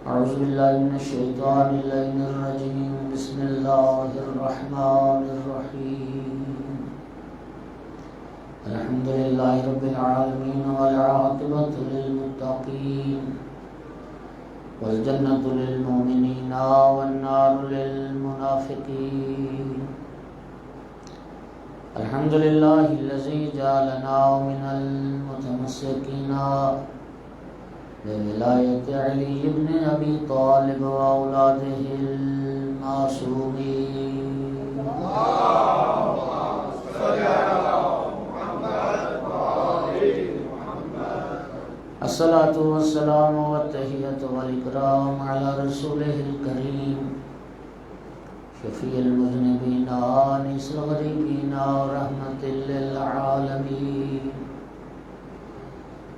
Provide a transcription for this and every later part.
أعوذ بالله من الشيطان اللعين الرجيم بسم الله الرحمن الرحيم الحمد لله رب العالمين والعاقبة للمتقين والجنة للمؤمنين والنار للمنافقين الحمد لله الذي جعلنا من المتمسكين بولاية علي بن أبي طالب وأولاده المعصومين الصلاة والسلام والتحية والإكرام على رسوله الكريم شفيع المذنبين آنس الغريبين ورحمة للعالمين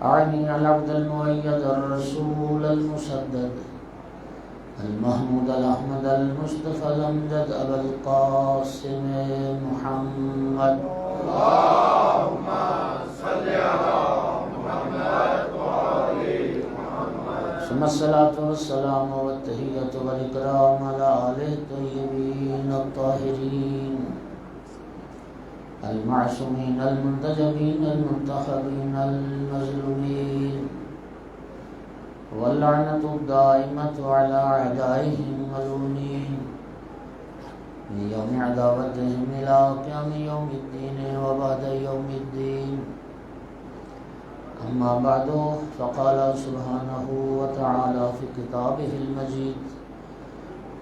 أعني العبد المؤيد الرسول المسدد المحمود الأحمد المصطفى الأمجد أبا القاسم محمد اللهم صل على محمد وآل محمد ثم الصلاة والسلام والتحية والإكرام على آله الطيبين الطاهرين المعصومين المنتجبين المنتخبين المظلومين واللعنة الدائمة على أعدائهم ملعونين من يوم عداوتهم إلى قيام يوم الدين وبعد يوم الدين أما بعد فقال سبحانه وتعالى في كتابه المجيد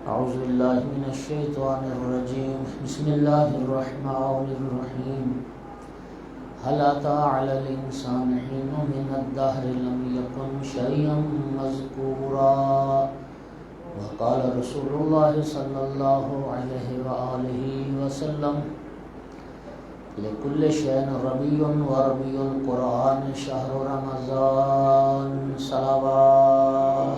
أعوذ بالله من الشيطان الرجيم بسم الله الرحمن الرحيم هل أتى على الإنسان حين من الدهر لم يكن شيئا مذكورا وقال رسول الله صلى الله عليه وآله وسلم لكل شيء ربيع وربيع القرآن شهر رمضان صلوات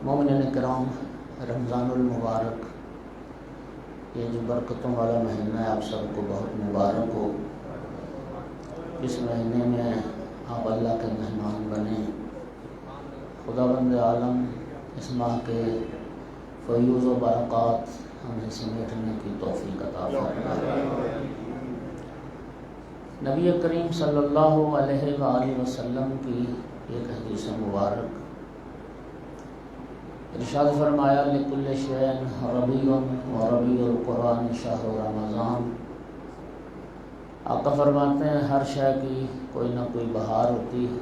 مومنین کرام، رمضان المبارک یہ جو برکتوں والا مہینہ ہے آپ سب کو بہت مبارک ہو۔ اس مہینے میں آپ اللہ کے مہمان بنیں، خداوند عالم اس ماہ کے فیوز و برکات ہمیں سمیٹنے کی توفیق عطا فرمائے۔ نبی کریم صلی اللہ علیہ وآلہ وسلم کی ایک حدیث مبارک ارشاد فرمایا لکل شیء ربیع وربیع القرآن شہر رمضان۔ آقا فرماتے ہیں ہر شے کی کوئی نہ کوئی بہار ہوتی ہے،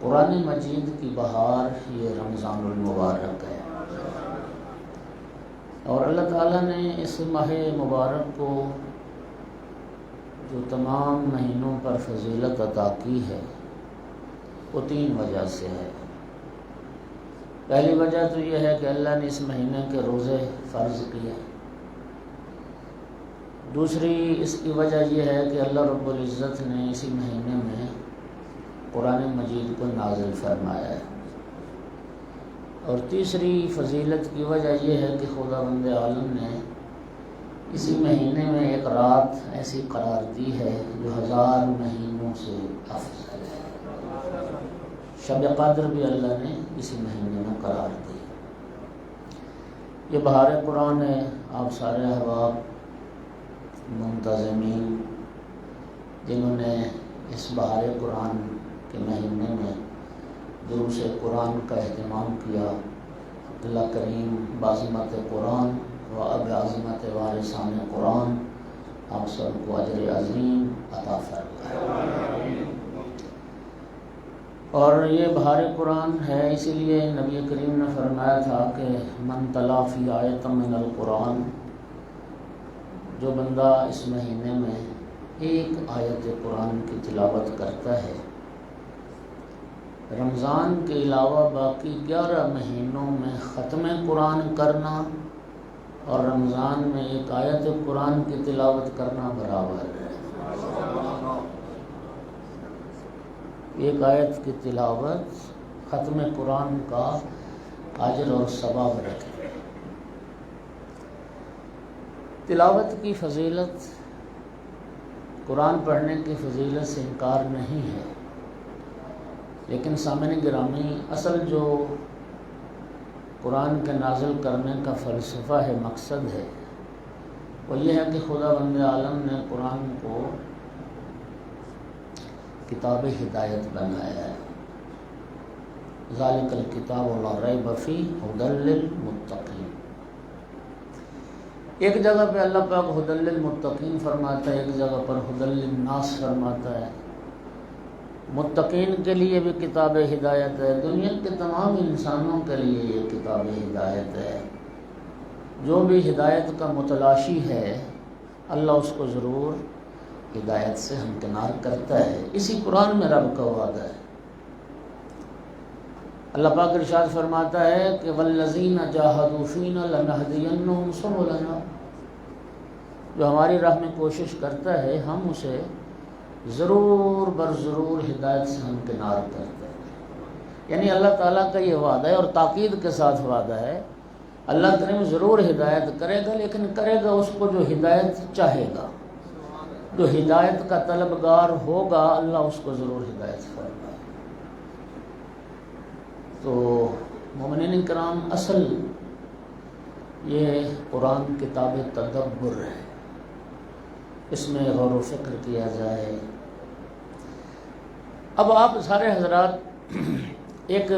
قرآن مجید کی بہار یہ رمضان المبارک ہے، اور اللہ تعالیٰ نے اس ماہ مبارک کو جو تمام مہینوں پر فضیلت عطا کی ہے وہ 3 وجہ سے ہے۔ پہلی وجہ تو یہ ہے کہ اللہ نے اس مہینے کے روزے فرض کیے۔ دوسری اس کی وجہ یہ ہے کہ اللہ رب العزت نے اسی مہینے میں قرآن مجید کو نازل فرمایا ہے۔ اور تیسری فضیلت کی وجہ یہ ہے کہ خداوند عالم نے اسی مہینے میں ایک رات ایسی قرار دی ہے جو 1000 مہینوں سے افضل ہے۔ شب قدر بھی اللہ نے اسی مہینے میں قرار دی۔ یہ بہار قرآن ہے، آپ سارے احباب منتظمین جنہوں نے اس بہار قرآن کے مہینے میں دروس قرآن کا اہتمام کیا، اللہ کریم بعظمت قرآن و بعظمت وارثان قرآن آپ سب کو اجر عظیم عطا فرمائے۔ اور یہ بہار قرآن ہے، اسی لیے نبی کریم نے فرمایا تھا کہ من تلا فی آیۃ من القرآن، جو بندہ اس مہینے میں ایک آیت قرآن کی تلاوت کرتا ہے، رمضان کے علاوہ باقی 11 مہینوں میں ختم قرآن کرنا اور رمضان میں ایک آیت قرآن کی تلاوت کرنا برابر ہے۔ ایک آیت کی تلاوت ختم قرآن کا اجر اور ثواب رکھے۔ تلاوت کی فضیلت قرآن پڑھنے کی فضیلت سے انکار نہیں ہے، لیکن سامعین گرامی، اصل جو قرآن کے نازل کرنے کا فلسفہ ہے، مقصد ہے، وہ یہ ہے کہ خدا بند عالم نے قرآن کو کتاب ہدایت بنایا ہے۔ ذالک الکتاب لا ریب فیہ ھدی للمتقین۔ ایک جگہ پہ اللہ پاک ھدی للمتقین فرماتا ہے، ایک جگہ پر ھدی للناس فرماتا ہے۔ متقین کے لیے بھی کتاب ہدایت ہے، دنیا کے تمام انسانوں کے لیے یہ کتاب ہدایت ہے۔ جو بھی ہدایت کا متلاشی ہے، اللہ اس کو ضرور ہدایت سے ہمکنار کرتا ہے۔ اسی قرآن میں رب کا وعدہ ہے۔ اللہ پاک ارشاد فرماتا ہے کہ والذین جاہدوا فینا لنہدینہم سبلنا، جو ہماری راہ میں کوشش کرتا ہے ہم اسے ضرور ضرور ہدایت سے ہمکنار کرتے ہیں۔ یعنی اللہ تعالیٰ کا یہ وعدہ ہے، اور تاکید کے ساتھ وعدہ ہے، اللہ کریم ضرور ہدایت کرے گا، لیکن کرے گا اس کو جو ہدایت چاہے گا، جو ہدایت کا طلبگار ہوگا، اللہ اس کو ضرور ہدایت فرمائے۔ تو مومنین کرام، اصل یہ قرآن کتاب تدبر ہے، اس میں غور و فکر کیا جائے۔ اب آپ سارے حضرات ایک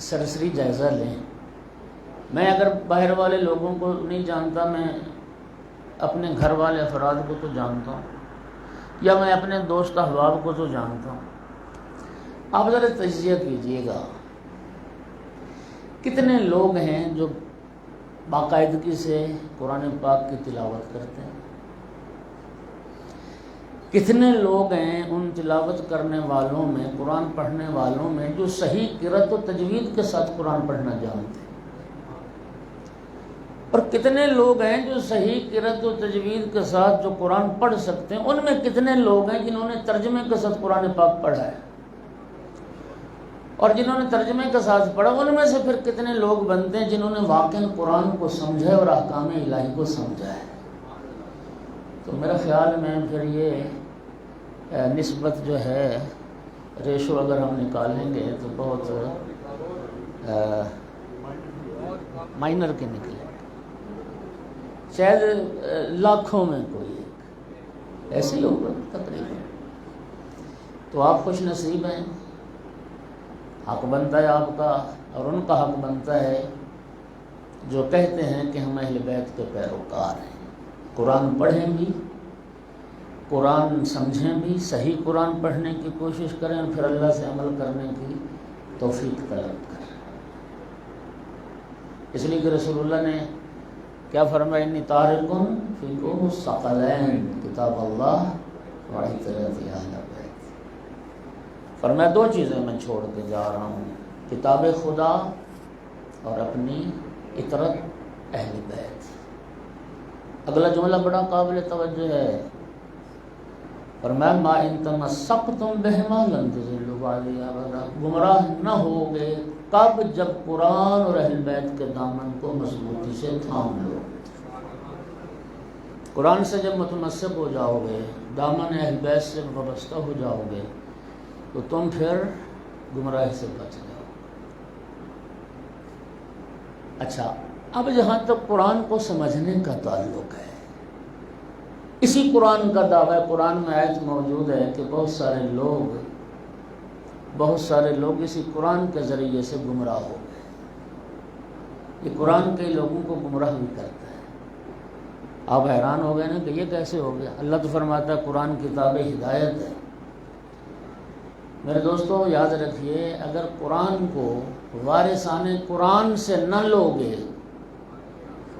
سرسری جائزہ لیں۔ میں اگر باہر والے لوگوں کو نہیں جانتا، میں اپنے گھر والے افراد کو تو جانتا ہوں، یا میں اپنے دوست احباب کو تو جانتا ہوں۔ آپ ذرا تجزیہ کیجئے گا، کتنے لوگ ہیں جو باقاعدگی سے قرآن پاک کی تلاوت کرتے ہیں؟ کتنے لوگ ہیں ان تلاوت کرنے والوں میں، قرآن پڑھنے والوں میں، جو صحیح قرأت و تجوید کے ساتھ قرآن پڑھنا جانتے ہیں؟ اور کتنے لوگ ہیں جو صحیح قرأت و تجوید کے ساتھ جو قرآن پڑھ سکتے ہیں؟ ان میں کتنے لوگ ہیں جنہوں نے ترجمے کے ساتھ قرآن پاک پڑھا ہے؟ اور جنہوں نے ترجمے کے ساتھ پڑھا، ان میں سے پھر کتنے لوگ بنتے ہیں جنہوں نے واقعاً قرآن کو سمجھا اور احکام الہی کو سمجھا ہے؟ تو میرے خیال میں پھر یہ نسبت جو ہے، ریشو اگر ہم نکالیں گے تو بہت مائنر کے نکلیں گے، شاید لاکھوں میں کوئی ایک ایسے ہی ہوگا تقریباً۔ تو آپ خوش نصیب ہیں، حق بنتا ہے آپ کا، اور ان کا حق بنتا ہے جو کہتے ہیں کہ ہم اہل بیت کے پیروکار ہیں۔ قرآن پڑھیں بھی، قرآن سمجھیں بھی، صحیح قرآن پڑھنے کی کوشش کریں، اور پھر اللہ سے عمل کرنے کی توفیق طلب کریں۔ اس لیے کہ رسول اللہ نے کیا فرمایا؟ انی تارک فیکم الثقلین کتاب اللہ وعترۃ اہل بیت۔ فرمایا دو چیزیں میں چھوڑ کے جا رہا ہوں، کتاب خدا اور اپنی عترت اہل بیت۔ اگلا جملہ بڑا قابل توجہ ہے، فرمایا ما ان تمسکتم بہما لن تضلوا بعدی ابدا، گمراہ نہ ہوگے کب؟ جب قرآن اور اہل بیت کے دامن کو مضبوطی سے تھام لو۔ قرآن سے جب متمسک ہو جاؤ گے، دامن اہل بیت سے وابستہ ہو جاؤ گے، تو تم پھر گمراہی سے بچ جاؤ۔ اچھا، اب جہاں تک قرآن کو سمجھنے کا تعلق ہے، اسی قرآن کا دعویٰ ہے، قرآن میں آیت موجود ہے کہ بہت سارے لوگ اسی قرآن کے ذریعے سے گمراہ ہو گئے۔ یہ قرآن کئی لوگوں کو گمراہ بھی کرتا ہے۔ آپ حیران ہو گئے نا کہ یہ کیسے ہو گیا؟ اللہ تو فرماتا ہے قرآن کتاب ہدایت ہے۔ میرے دوستو یاد رکھیے، اگر قرآن کو وارثان قرآن سے نہ لوگے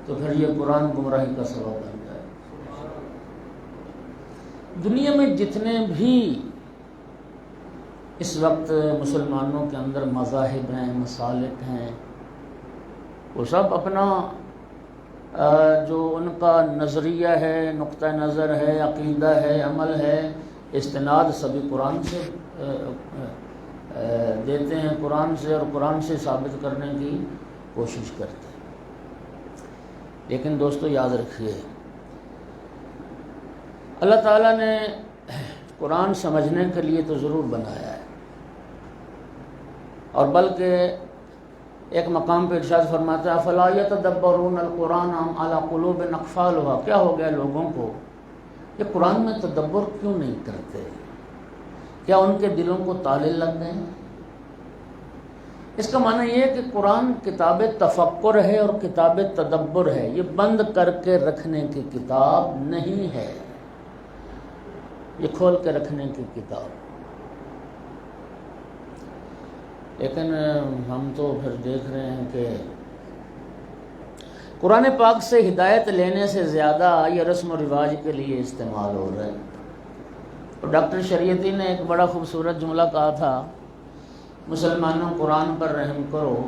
تو پھر یہ قرآن گمراہی کا سبب بن جائے۔ دنیا میں جتنے بھی اس وقت مسلمانوں کے اندر مذاہب ہیں، مسالک ہیں، وہ سب اپنا جو ان کا نظریہ ہے، نقطہ نظر ہے، عقیدہ ہے، عمل ہے، استناد سبھی قرآن سے دیتے ہیں، قرآن سے، اور قرآن سے ثابت کرنے کی کوشش کرتے ہیں۔ لیکن دوستو یاد رکھیے، اللہ تعالیٰ نے قرآن سمجھنے کے لیے تو ضرور بنایا ہے، اور بلکہ ایک مقام پہ ارشاد فرماتا ہے فَلَا يَتَدَبَّرُونَ الْقُرْآنَ أَمْ عَلَىٰ قُلُوبٍ أَقْفَالُهَا، کیا ہو گیا لوگوں کو کہ قرآن میں تدبر کیوں نہیں کرتے؟ کیا ان کے دلوں کو تالے لگ گئے ہیں؟ اس کا معنی یہ ہے کہ قرآن کتاب تفکر ہے اور کتاب تدبر ہے، یہ بند کر کے رکھنے کی کتاب نہیں ہے، یہ کھول کے رکھنے کی کتاب۔ لیکن ہم تو پھر دیکھ رہے ہیں کہ قرآن پاک سے ہدایت لینے سے زیادہ یہ رسم و رواج کے لیے استعمال ہو رہا ہے۔ اور ڈاکٹر شریعتی نے ایک بڑا خوبصورت جملہ کہا تھا، مسلمانوں قرآن پر رحم کرو،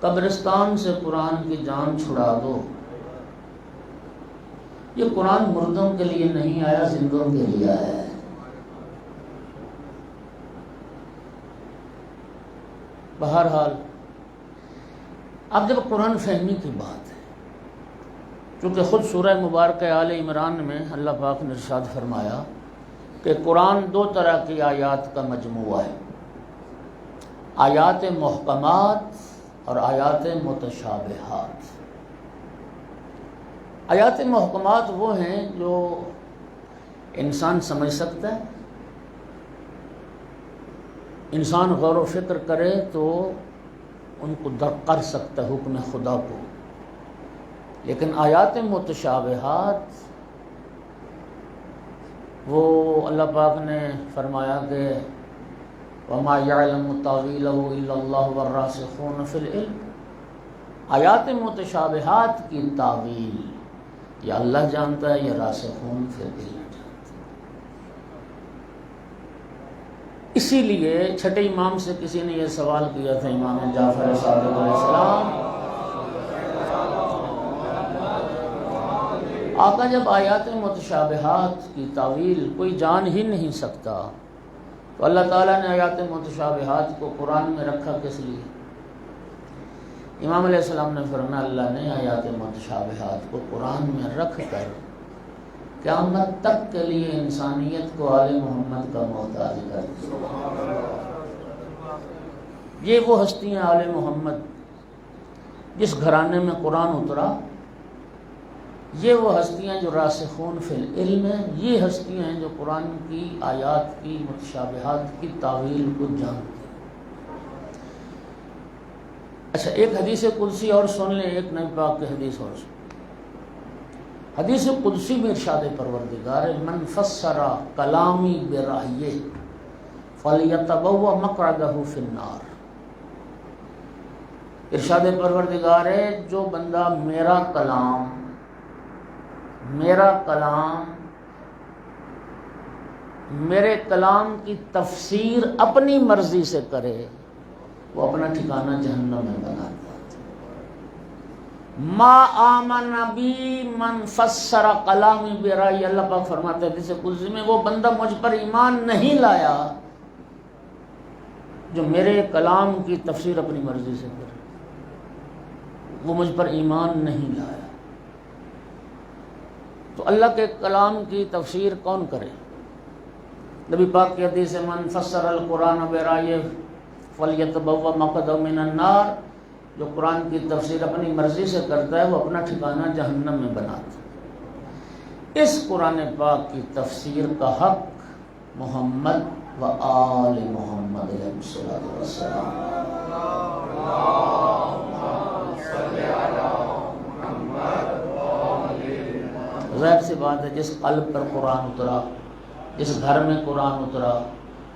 قبرستان سے قرآن کی جان چھڑا دو۔ یہ قرآن مردوں کے لیے نہیں آیا، زندوں کے لیے آیا ہے۔ بہرحال اب جب قرآن فہمی کی بات ہے، چونکہ خود سورہ مبارکہ آل عمران میں اللہ پاک نے ارشاد فرمایا کہ قرآن دو طرح کی آیات کا مجموعہ ہے، آیات محکمات اور آیات متشابہات۔ آیات محکمات وہ ہیں جو انسان سمجھ سکتا ہے، انسان غور و فکر کرے تو ان کو درک کر سکتا ہے حکم خدا کو۔ لیکن آیات متشابہات وہ اللہ پاک نے فرمایا کہ وَمَا يَعْلَمُ تَأْوِيلَهُ إِلَّا اللَّهُ وَالرَّاسِخُونَ فِي الْعِلْمِ، آیات متشابہات کی تعویل یا اللہ جانتا ہے یا راسخون فی العلم جانتا ہے۔ اسی لیے چھٹے امام سے کسی نے یہ سوال کیا تھا، امام جعفر صادق علیہ السلام، آقا جب آیات متشابہات کی تعویل کوئی جان ہی نہیں سکتا تو اللہ تعالیٰ نے آیات متشابہات کو قرآن میں رکھا کس لیے؟ امام علیہ السلام نے فرمایا اللہ نے آیات متشابہات کو قرآن میں رکھ کر قیامت تک کے لیے انسانیت کو آل محمد کا محتاج کر دیا۔ یہ وہ ہستیاں آل محمد جس گھرانے میں قرآن اترا، یہ وہ ہستیاں جو راسخون فی العلم ہیں، یہ ہستیاں ہیں جو قرآن کی آیات کی متشابہات کی تعویل کو جانتی ہیں۔ اچھا ایک حدیث قدسی اور سن لیں، ایک نبی پاک کی حدیث اور سن۔ حدیث قدسی میں ارشاد پروردگار من فسر کلامی برأیہ فلیتبوأ مقعدہ فی النار، ارشاد پروردگار ہے جو بندہ میرا کلام میرے کلام کی تفسیر اپنی مرضی سے کرے وہ اپنا ٹھکانہ جہنم میں بناتا ہے۔ ما آمن بی من فسر کلامی برأیہ، اللہ پاک فرماتے ہیں حدیث قدسی میں وہ بندہ مجھ پر ایمان نہیں لایا جو میرے کلام کی تفسیر اپنی مرضی سے کرے، وہ مجھ پر ایمان نہیں لایا۔ تو اللہ کے کلام کی تفسیر کون کرے؟ نبی پاک کی حدیث من فسر القرآن برأیہ فلیتبوأ مقعدہ من النار، جو قرآن کی تفسیر اپنی مرضی سے کرتا ہے وہ اپنا ٹھکانہ جہنم میں بناتا ہے۔ اس قرآن پاک کی تفسیر کا حق محمد و آل محمد علیہ الصلوۃ والسلام۔ ظاہر سی بات ہے جس قلب پر قرآن اترا، جس گھر میں قرآن اترا،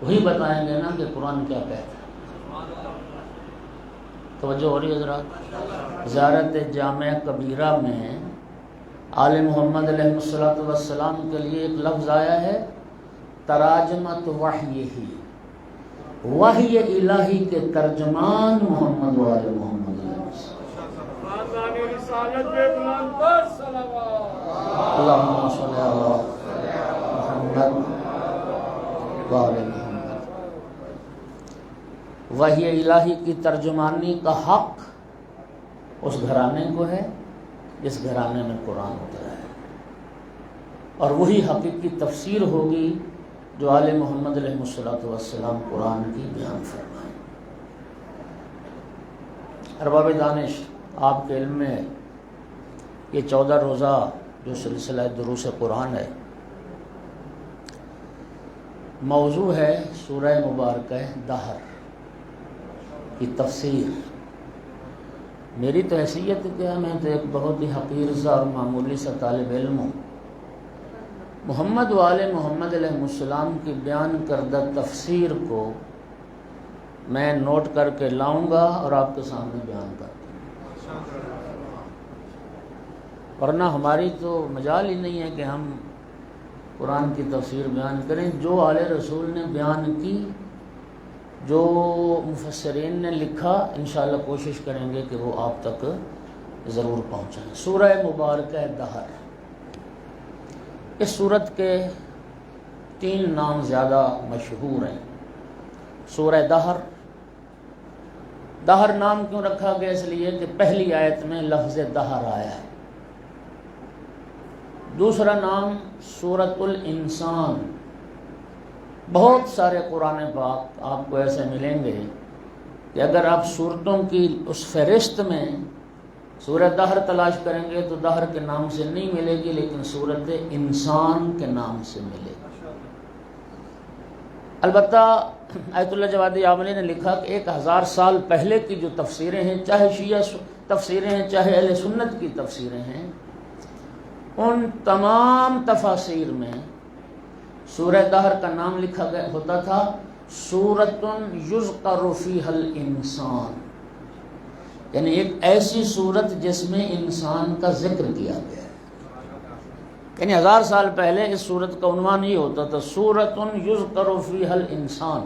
وہی بتائیں گے نا کہ قرآن کیا کہتا ہے۔ توجہ ہو رہی ہے حضرات؟ زیارت جامع کبیرہ میں آل محمد علیہ الصلوۃ والسلام کے لیے ایک لفظ آیا ہے تراجمۃ وحیہ، وحی الہی کے ترجمان محمد و آل محمد اللہم صلی علی محمد و آل محمد۔ وحی الہی کی ترجمانی کا حق اس گھرانے کو ہے جس گھرانے میں قرآن اترا ہے۔ اور وہی حقیقی تفسیر ہوگی جو آل محمد علیہ السلام قرآن کی بیان فرمائیں۔ ارباب دانش، آپ کے علم میں یہ 14 روزہ جو سلسلہ دروس قرآن ہے، موضوع ہے سورہ مبارکہ دہر کی تفسیر۔ میری تو حیثیت کیا، میں تو ایک بہت ہی حقیر سا اور معمولی سا طالب علم ہوں۔ محمد و آل محمد علیہ السلام کی بیان کردہ تفسیر کو میں نوٹ کر کے لاؤں گا اور آپ کے سامنے بیان کر دوں گا، ورنہ ہماری تو مجال ہی نہیں ہے کہ ہم قرآن کی تفسیر بیان کریں۔ جو آل رسول نے بیان کی، جو مفسرین نے لکھا، انشاءاللہ کوشش کریں گے کہ وہ آپ تک ضرور پہنچائیں۔ سورہ مبارکہ دہر، اس سورت کے 3 نام زیادہ مشہور ہیں۔ سورہ دہر، دہر نام کیوں رکھا گیا؟ اس لیے کہ پہلی آیت میں لفظ دہر آیا ہے۔ دوسرا نام سورۃ الانسان، بہت سارے قرآن پاک آپ کو ایسے ملیں گے کہ اگر آپ صورتوں کی اس فہرست میں سورہ دہر تلاش کریں گے تو دہر کے نام سے نہیں ملے گی، لیکن سورۃ انسان کے نام سے ملے گی۔ البتہ آیت اللہ جوادی عاملی نے لکھا کہ 1000 سال پہلے کی جو تفسیریں ہیں، چاہے شیعہ تفسیریں ہیں چاہے اہل سنت کی تفسیریں ہیں، ان تمام تفاسیر میں سورہ دہر کا نام لکھا گیا ہوتا تھا سورۃ یذکر فیہا الانسان، یعنی ایک ایسی سورت جس میں انسان کا ذکر کیا گیا ہے۔ یعنی 1000 سال پہلے اس سورت کا عنوان یہ ہوتا تھا سورۃ یذکر فیہا الانسان۔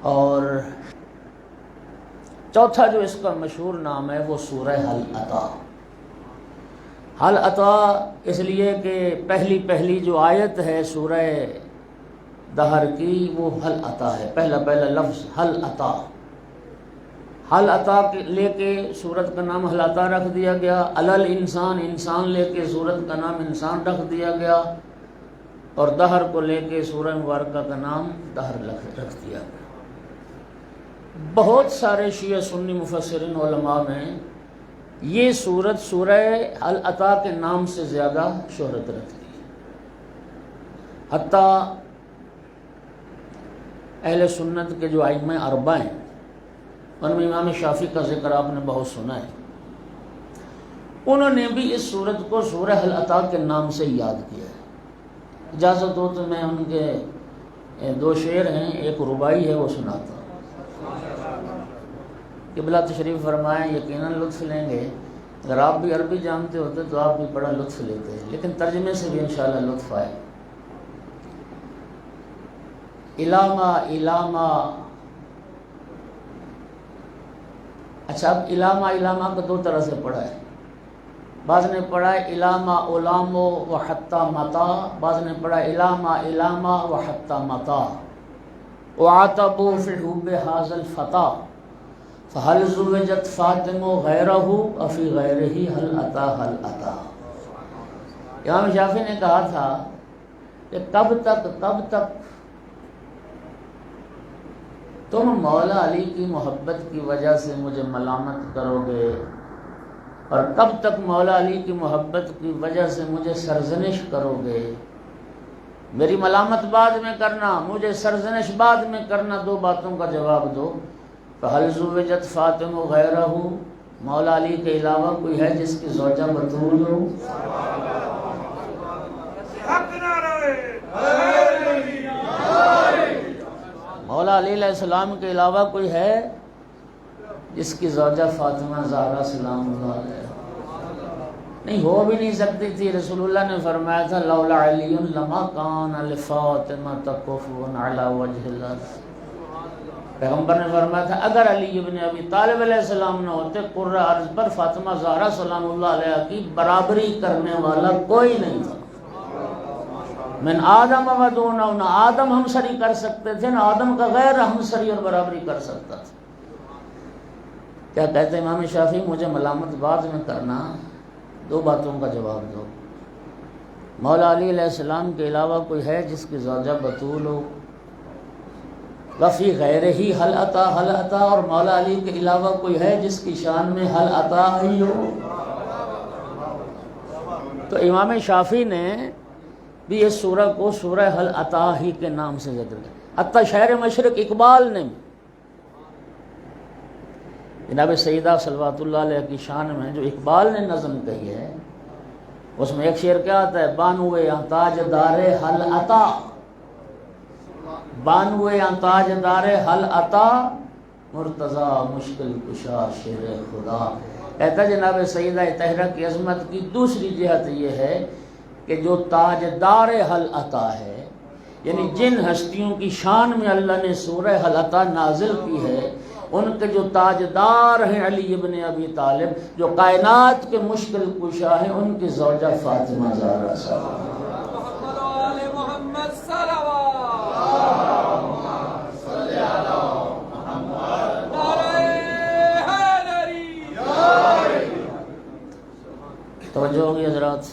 اور چوتھا جو اس کا مشہور نام ہے وہ سورہ حل اتی۔ حل اتی اس لیے کہ پہلی جو آیت ہے سورہ دہر کی وہ حل اتی ہے، پہلا لفظ حل اتی۔ حل اتی لے کے سورت کا نام حل اتی رکھ دیا گیا، علل انسان، انسان لے کے سورت کا نام انسان رکھ دیا گیا، اور دہر کو لے کے سورہ مبارکہ کا نام دہر رکھ دیا گیا۔ بہت سارے شیعہ سنی مفسرین علماء میں یہ سورت سورہ حل اتی کے نام سے زیادہ شہرت رکھتی ہے، حتیٰ اہل سنت کے جو ائمہ اربعہ ہیں ان میں امام شافعی کا ذکر آپ نے بہت سنا ہے، انہوں نے بھی اس سورت کو سورہ حل اتی کے نام سے یاد کیا ہے۔ اجازت ہو تو میں ان کے 2 شعر ہیں، ایک رباعی ہے وہ سناتا ہوں۔ قبلہ تشریف فرمائیں، یقیناً لطف لیں گے۔ اگر آپ بھی عربی جانتے ہوتے تو آپ بھی بڑا لطف لیتے ہیں، لیکن ترجمے سے بھی انشاءاللہ لطف آئے۔ علامہ، اچھا اب علامہ کو 2 طرح سے پڑھا ہے، بعض نے پڑھا ہے علامہ علامو و حتی متا، بعض نے پڑھا علامہ و حتی متا، وعاتبو فی حب ھذا الفتى فہل زوجت فاطم غیرہ افی غیرہ حل اتی۔ امام شافعی نے کہا تھا کہ کب تک تم مولا علی کی محبت کی وجہ سے مجھے ملامت کرو گے، اور کب تک مولا علی کی محبت کی وجہ سے مجھے سرزنش کرو گے؟ میری ملامت بعد میں کرنا، مجھے سرزنش بعد میں کرنا، 2 باتوں کا جواب دو۔ فَهَلْ زُوِّجَتْ فاطمہ غیرہ، مولا علی کے علاوہ کوئی ہے جس کی زوجہ بتول ہو؟ مولا علی علیہ السلام کے علاوہ کوئی ہے جس کی زوجہ فاطمہ زہرا سلام اللہ علیہ نہیں ہو بھی نہیں سکتی تھی؟ رسول اللہ نے فرمایا تھا لولا علی لما کان لفاطمہ کفوا علی وجہ الارض۔ پیغمبر نے فرمایا تھا اگر علی ابن ابی طالب علیہ السلام نہ ہوتے قرہ ارض پر فاطمہ زہرا سلام اللہ علیہ کی برابری کرنے والا کوئی نہیں تھا۔ من آدم و دونہ، نہ آدم ہمسری کر سکتے تھے، نہ آدم کا غیر ہمسری اور برابری کر سکتا تھا۔ کیا کہتے ہیں امام شافعی؟ مجھے ملامت بعد میں کرنا، 2 باتوں کا جواب دو۔ مولا علی علیہ السلام کے علاوہ کوئی ہے جس کی زوجہ بطول ہو؟ وفی غیر ہی حل عطا، اور مولا علی کے علاوہ کوئی ہے جس کی شان میں حل عطا آئی ہو؟ تو امام شافعی نے بھی اس سورہ کو سورہ حل عطا ہی کے نام سے ذکر کیا۔ حتیٰ شاعر مشرق اقبال نے جناب سیدہ صلوات اللہ علیہ کی شان میں جو اقبال نے نظم کہی ہے، اس میں ایک شعر کیا آتا ہے؟ بانوے تاج دار حل عطا، بانوے تاج دار حل عطا، مرتضی مشکل کشا شیر خدا۔ کہتا ہے جناب سیدہ طاہرہ کی عظمت کی دوسری جہت یہ ہے کہ جو تاجدار حل عطا ہے، یعنی جن ہستیوں کی شان میں اللہ نے سورہ حل عطا نازل کی ہے، ان کے جو تاجدار ہیں علی ابن ابی طالب، جو کائنات کے مشکل کشا ہیں، ان کی زوجہ فاطمہ زہرا صاحب۔ توجہ ہوگی حضرات؟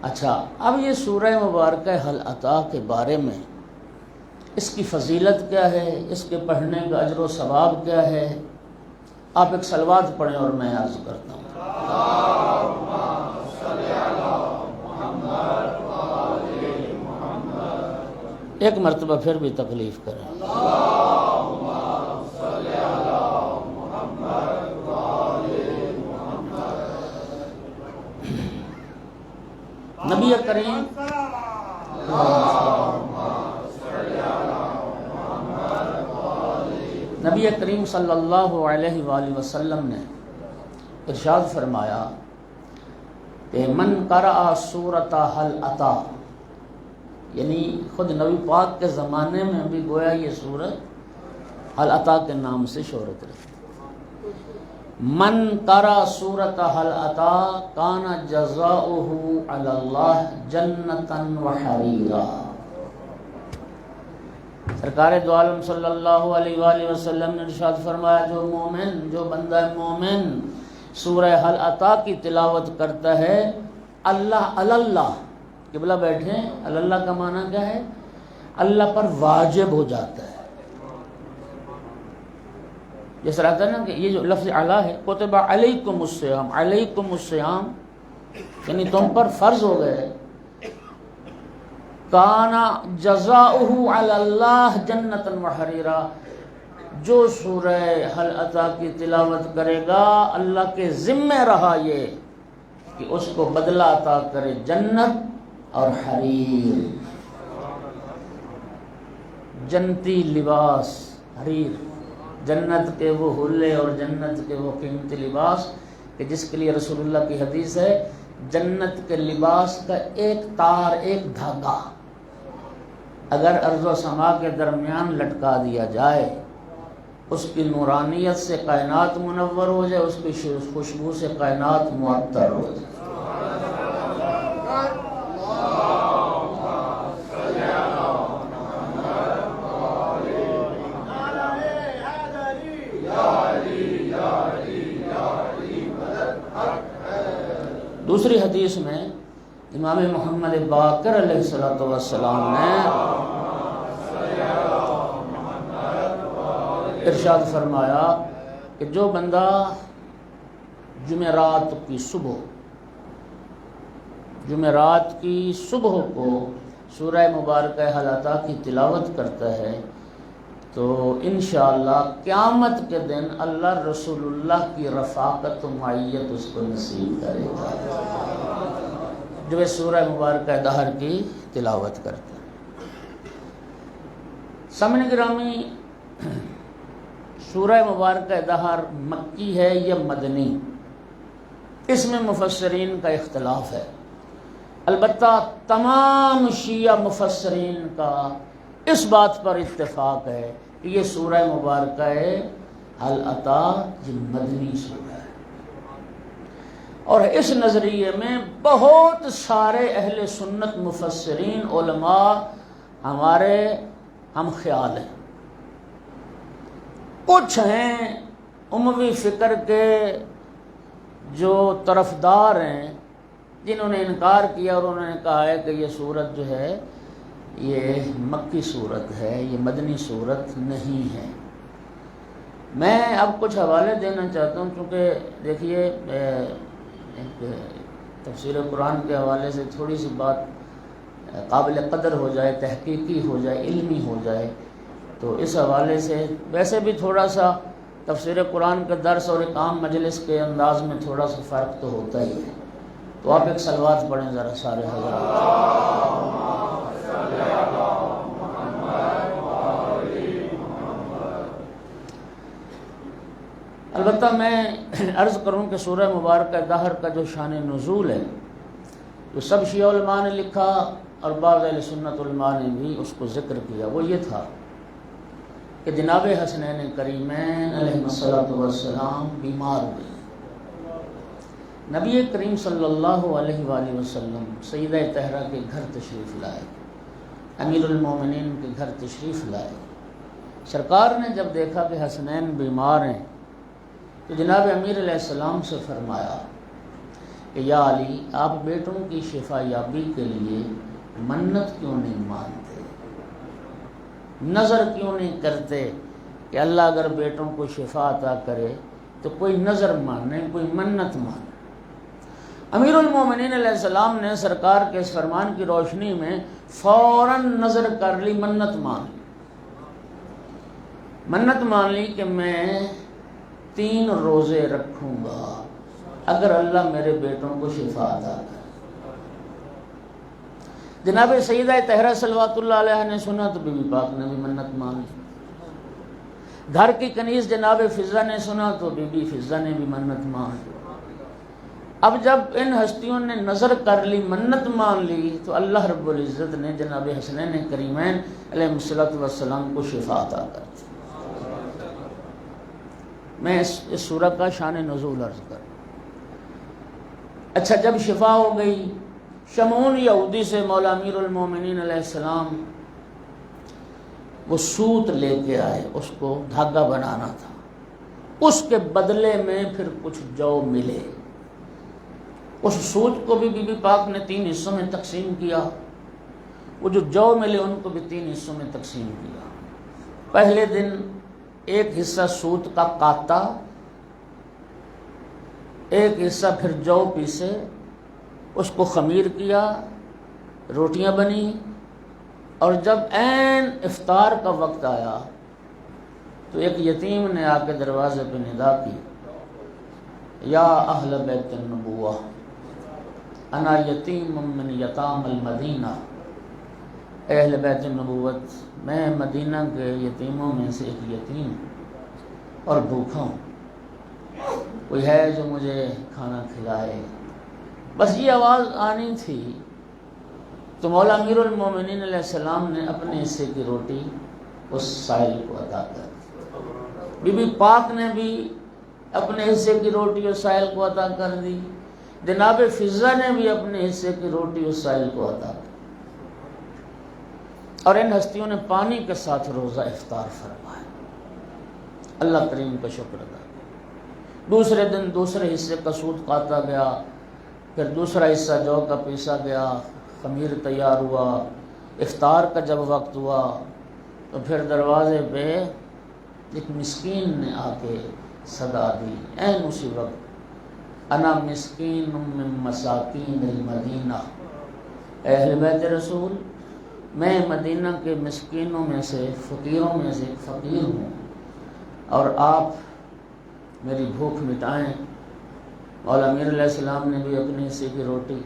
اچھا، اب یہ سورہ مبارکہ حل عطا کے بارے میں اس کی فضیلت کیا ہے، اس کے پڑھنے کا اجر و ثواب کیا ہے، آپ ایک صلوات پڑھیں اور میں عرض کرتا ہوں۔ ایک مرتبہ پھر بھی تکلیف کریں۔ نبی کریم نبی کریم صلی اللہ علیہ وآلہ وسلم نے ارشاد فرمایا کہ من قرأ سورۃ حل عطا، یعنی خود نبی پاک کے زمانے میں بھی گویا یہ سورت حل عطا کے نام سے شہرت رکھتی۔ من قرأ سورۃ حل عطا کان جزاؤہ علی اللہ جنتا وحریرا۔ سرکار دو عالم صلی اللہ علیہ وآلہ وسلم نے ارشاد فرمایا جو بندہ مومن سورہ حل عطا کی تلاوت کرتا ہے، اللہ قبلہ بیٹھے، اللہ کا معنی کیا ہے؟ اللہ پر واجب ہو جاتا ہے۔ جس طرح ہے نا کہ یہ جو لفظ علی ہے، کتب علیکم الصیام، علیکم الصیام یعنی تم پر فرض ہو گئے۔ کانا جزاؤہ علی اللہ جنتا وحریرا، جو سورہ حل عطا کی تلاوت کرے گا اللہ کے ذمہ رہا یہ کہ اس کو بدلہ عطا کرے جنت اور حریر، جنتی لباس، حریر، جنت کے وہ حلے اور جنت کے وہ قیمتی لباس کہ جس کے لیے رسول اللہ کی حدیث ہے جنت کے لباس کا ایک تار، ایک دھاگا اگر ارض و سما کے درمیان لٹکا دیا جائے، اس کی نورانیت سے کائنات منور ہو جائے، اس کی خوشبو سے کائنات معطر ہو جائے۔ دوسری حدیث میں امام محمد باقر علیہ السلام نے ارشاد فرمایا کہ جو بندہ جمعرات کی صبح کو سورہ مبارکہ حل عطا کی تلاوت کرتا ہے تو انشاءاللہ قیامت کے دن اللہ رسول اللہ کی رفاقت و معیت اس کو نصیب کرے گا جو اس سورہ مبارکہ دہر کی تلاوت کرتا ہے۔ سامعین گرامی، سورہ مبارکہ دہر مکی ہے یا مدنی، اس میں مفسرین کا اختلاف ہے۔ البتہ تمام شیعہ مفسرین کا اس بات پر اتفاق ہے کہ یہ سورہ مبارکہ حل عطا یہ مدنی سورہ ہے، اور اس نظریے میں بہت سارے اہل سنت مفسرین علماء ہمارے ہم خیال ہیں۔ کچھ ہیں اموی فکر کے جو طرفدار ہیں جنہوں نے انکار کیا اور انہوں نے کہا ہے کہ یہ صورت جو ہے یہ مکی صورت ہے، یہ مدنی صورت نہیں ہے۔ میں اب کچھ حوالے دینا چاہتا ہوں، چونکہ دیکھیے تفسیر قرآن کے حوالے سے تھوڑی سی بات قابل قدر ہو جائے، تحقیقی ہو جائے، علمی ہو جائے، تو اس حوالے سے ویسے بھی تھوڑا سا تفسیر قرآن کا درس اور ایک عام مجلس کے انداز میں تھوڑا سا فرق تو ہوتا ہی ہے۔ تو آپ ایک صلوات پڑھیں ذرا سارے حضرات۔ البتہ میں عرض کروں کہ سورہ مبارکہ دہر کا جو شان نزول ہے، جو سب شیعہ علماء نے لکھا اور بعض اہل سنت علماء نے بھی اس کو ذکر کیا، وہ یہ تھا کہ جناب حسنین کریمین علیہ السلام بیمار ہوئے۔ نبی کریم صلی اللہ علیہ وآلہ وسلم سیدہ طہرہ کے گھر تشریف لائے، امیر المومنین کے گھر تشریف لائے۔ سرکار نے جب دیکھا کہ حسنین بیمار ہیں تو جناب امیر علیہ السلام سے فرمایا کہ یا علی، آپ بیٹوں کی شفا یابی کے لیے منت کیوں نہیں مانتے، نظر کیوں نہیں کرتے کہ اللہ اگر بیٹوں کو شفا عطا کرے تو کوئی نظر مانے، کوئی منت مانے۔ امیر المومنین علیہ السلام نے سرکار کے اس فرمان کی روشنی میں فوراً نظر کر لی، منت مان لی کہ میں 3 روزے رکھوں گا اگر اللہ میرے بیٹوں کو شفا عطا کرے۔ جناب سیدہ طہرہ صلوات اللہ علیہ نے سنا تو بی بی پاک نے بھی منت مان لی۔ گھر کی کنیز جناب فضہ نے سنا تو بی بی فضہ نے بھی منت مان لی۔ اب جب ان ہستیوں نے نظر کر لی، منت مان لی، تو اللہ رب العزت نے جناب حسنین کریمین علیہ السلام کو شفا عطا کر دی۔ میں اس سورہ کا شان نزول عرض کروں۔ اچھا، جب شفا ہو گئی، شمعون یہودی سے مولا امیر المومنین علیہ السلام وہ سوت لے کے آئے، اس کو دھاگا بنانا تھا، اس کے بدلے میں پھر کچھ جو ملے۔ اس سوت کو بھی بی بی پاک نے 3 حصوں میں تقسیم کیا، وہ جو ملے ان کو بھی 3 حصوں میں تقسیم کیا۔ پہلے دن ایک حصہ سوت کا کاتا، ایک حصہ پھر جو پیسے، اس کو خمیر کیا، روٹیاں بنی، اور جب عین افطار کا وقت آیا تو ایک یتیم نے آ کے دروازے پہ ندا کی، یا اہل بیت النبوہ انا یتیم من یتام المدینہ، اے اہل بیت النبوت، میں مدینہ کے یتیموں میں سے ایک یتیم اور بھوکھا ہوں، کوئی ہے جو مجھے کھانا کھلائے۔ بس یہ آواز آنی تھی تو مولا امیر المومنین علیہ السلام نے اپنے حصے کی روٹی اس سائل کو عطا کر دی۔ بی بی پاک نے بھی اپنے حصے کی روٹی اس سائل کو عطا کر دی، جناب فضہ نے بھی اپنے حصے کی روٹی اس سائل کو عطا کی، اور ان ہستیوں نے پانی کے ساتھ روزہ افطار فرمایا۔ اللہ کریم کا شکر ادا۔ دوسرے دن دوسرے حصے کا سوت کاتا گیا، پھر دوسرا حصہ جو کا پیسا گیا، خمیر تیار ہوا، افطار کا جب وقت ہوا تو پھر دروازے پہ ایک مسکین نے آ کے صدا دی، عین اسی وقت، انا مسکین من مساکین المدینہ، اے اہل بیت رسول، میں مدینہ کے مسکینوں میں سے، فقیروں میں سے ایک فقیر ہوں، اور آپ میری بھوک مٹائیں۔ مولا امیر علیہ السلام نے بھی اپنے حصے کی روٹی،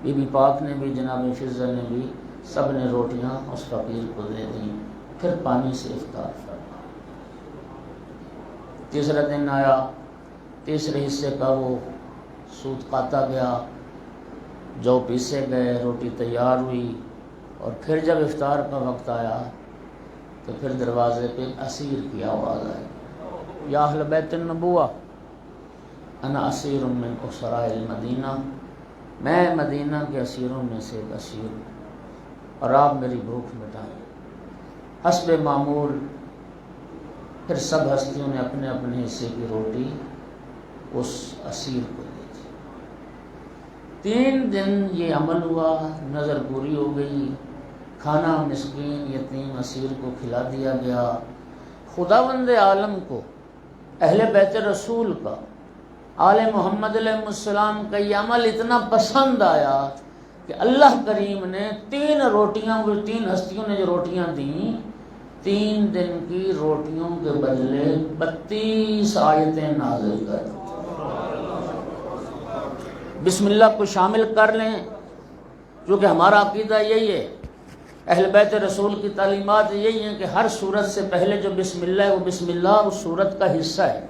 بی بی پاک نے بھی، جناب فضہ نے بھی، سب نے روٹیاں اس فقیر کو دے دیں، پھر پانی سے افطار فرما۔ تیسرا دن آیا، تیسرے حصے کا وہ سوت کاتا گیا، جو پیسے گئے، روٹی تیار ہوئی، اور پھر جب افطار کا وقت آیا تو پھر دروازے پہ اسیر کی آواز آئی، یا اہل بیت النبوہ انا اسیر من اسراء المدینہ، میں مدینہ کے اسیروں میں سے ایک اسیر ہوں، اور آپ میری بھوک مٹائیں۔ حسب معمول پھر سب ہستیوں نے اپنے اپنے حصے کی روٹی اس اسیر کو دی تھی۔ 3 دن یہ عمل ہوا، نظر پوری ہو گئی، کھانا مسکین یتیم اسیر کو کھلا دیا گیا۔ خداوند عالم کو اہل بیت رسول کا، آل محمد علیہ السلام کا یہ عمل اتنا پسند آیا کہ اللہ کریم نے 3 روٹیاں، وہ 3 ہستیوں نے جو روٹیاں دیں، 3 دن کی روٹیوں کے بدلے 32 آیتیں نازل کر دیں۔ بسم اللہ کو شامل کر لیں، کیونکہ ہمارا عقیدہ یہی ہے، اہل بیت رسول کی تعلیمات یہی ہیں کہ ہر سورت سے پہلے جو بسم اللہ ہے وہ بسم اللہ اس سورت کا حصہ ہے۔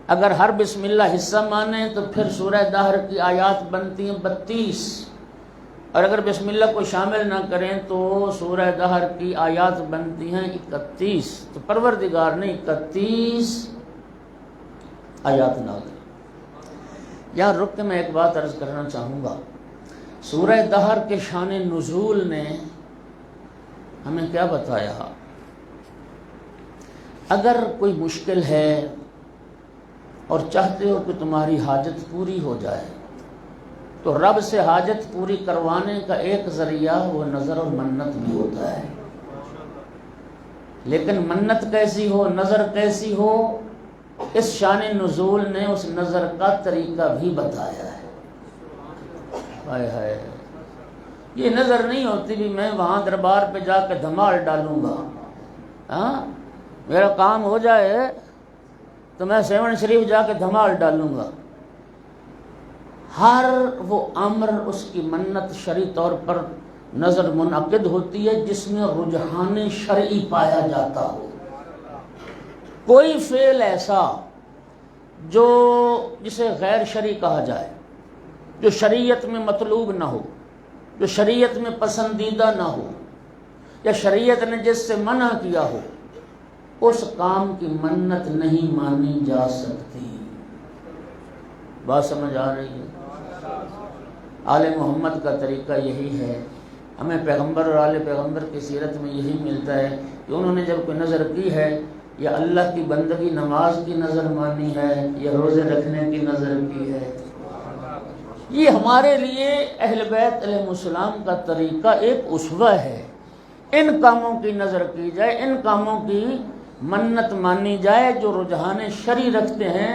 اگر ہر بسم اللہ حصہ مانیں تو پھر سورہ دہر کی آیات بنتی ہیں 32، اور اگر بسم اللہ کو شامل نہ کریں تو سورہ دہر کی آیات بنتی ہیں 31۔ تو پروردگار نے 31 آیات نازل۔ یہاں رک کے میں ایک بات عرض کرنا چاہوں گا، سورہ دہر کے شان نزول نے ہمیں کیا بتایا؟ اگر کوئی مشکل ہے اور چاہتے ہو کہ تمہاری حاجت پوری ہو جائے تو رب سے حاجت پوری کروانے کا ایک ذریعہ وہ نظر اور منت بھی ہوتا ہے۔ لیکن منت کیسی ہو، نظر کیسی ہو، اس شان نزول نے اس نظر کا طریقہ بھی بتایا ہے۔ ہائے ہائے، یہ نظر نہیں ہوتی بھی میں وہاں دربار پہ جا کے دھمال ڈالوں گا، ہاں میرا کام ہو جائے تو میں 7 شریف جا کے دھمال ڈالوں گا۔ ہر وہ امر اس کی منت شرعی طور پر نظر منعقد ہوتی ہے جس میں رجحان شرعی پایا جاتا ہو۔ کوئی فعل ایسا جو جسے غیر شرعی کہا جائے، جو شریعت میں مطلوب نہ ہو، جو شریعت میں پسندیدہ نہ ہو، یا شریعت نے جس سے منع کیا ہو، اس کام کی منت نہیں مانی جا سکتی۔ بات سمجھ آ رہی ہے؟ آل محمد کا طریقہ یہی ہے۔ ہمیں پیغمبر اور آل پیغمبر کی سیرت میں یہی ملتا ہے کہ انہوں نے جب کوئی نظر کی ہے، یا اللہ کی بندگی نماز کی نظر مانی ہے، یا روزے رکھنے کی نظر کی ہے، یہ ہمارے لیے اہل بیت علیہ السلام کا طریقہ ایک اسوہ ہے۔ ان کاموں کی نظر کی جائے، ان کاموں کی منت مانی جائے جو رجحان شرعی رکھتے ہیں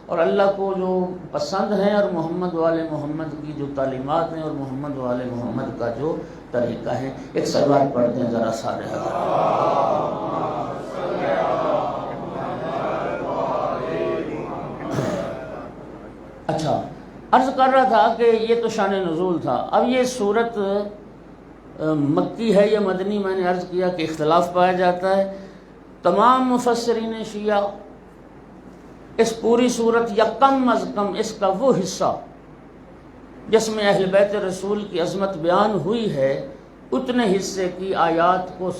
اور اللہ کو جو پسند ہیں، اور محمد والے محمد کی جو تعلیمات ہیں، اور محمد والے محمد کا جو طریقہ ہے۔ ایک سلوات پڑھتے ہیں ذرا سارے اچھا، عرض کر رہا تھا کہ یہ تو شان نزول تھا۔ اب یہ سورت مکی ہے یا مدنی، میں نے عرض کیا کہ اختلاف پایا جاتا ہے۔ تمام مفسرین شیعہ اس پوری صورت یا کم از کم اس کا وہ حصہ جس میں اہل بیت رسول کی عظمت بیان ہوئی ہے، اتنے حصے کی آیات کو